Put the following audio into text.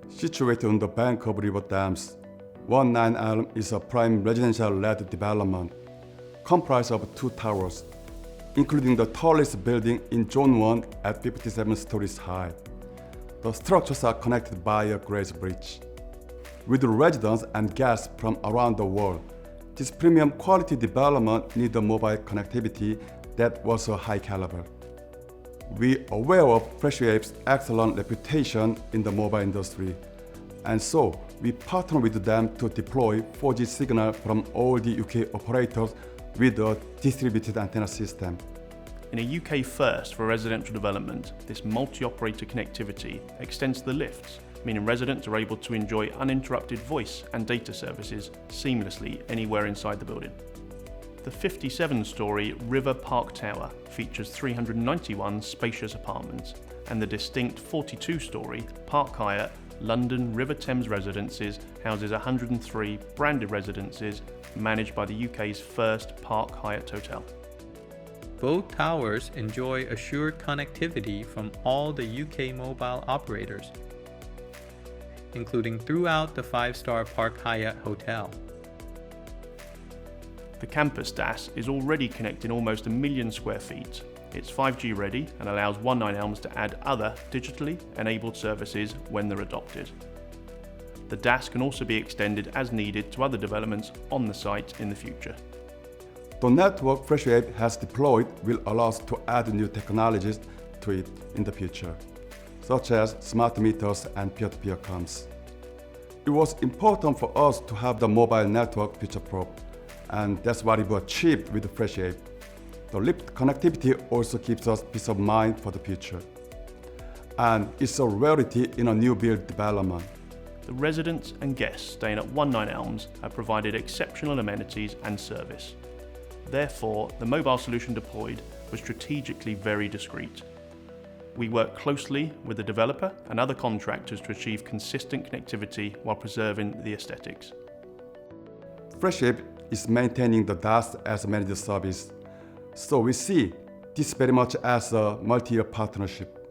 Situated on the bank of River Thames, 19 Elm is a prime residential-led development comprised of 2 towers, including the tallest building in Zone 1 at 57 stories high. The structures are connected by a grace bridge. With residents and guests from around the world, this premium quality development needs a mobile connectivity that was a high caliber. We are aware of Freshwave's excellent reputation in the mobile industry, and so we partner with them to deploy 4G signal from all the UK operators with a distributed antenna system. In a UK first for residential development, this multi-operator connectivity extends to the lifts, meaning residents are able to enjoy uninterrupted voice and data services seamlessly anywhere inside the building. The 57-storey River Park Tower features 391 spacious apartments, and the distinct 42-storey Park Hyatt London River Thames Residences houses 103 branded residences managed by the UK's first Park Hyatt hotel. Both towers enjoy assured connectivity from all the UK mobile operators, including throughout the 5-star Park Hyatt hotel. The campus DAS is already connecting almost 1 million square feet. It's 5G ready and allows 19 Elms to add other digitally enabled services when they're adopted. The DAS can also be extended as needed to other developments on the site in the future. The network Freshwave has deployed will allow us to add new technologies to it in the future, such as smart meters and peer-to-peer comms. It was important for us to have the mobile network future-proof, and that's what we've achieved with Freshwave. The lift connectivity also gives us peace of mind for the future, and it's a rarity in a new build development. The residents and guests staying at 19 Elms have provided exceptional amenities and service. Therefore, the mobile solution deployed was strategically very discreet. We work closely with the developer and other contractors to achieve consistent connectivity while preserving the aesthetics. Freshwave is maintaining the DAS as a managed service, so we see this very much as a multi-year partnership.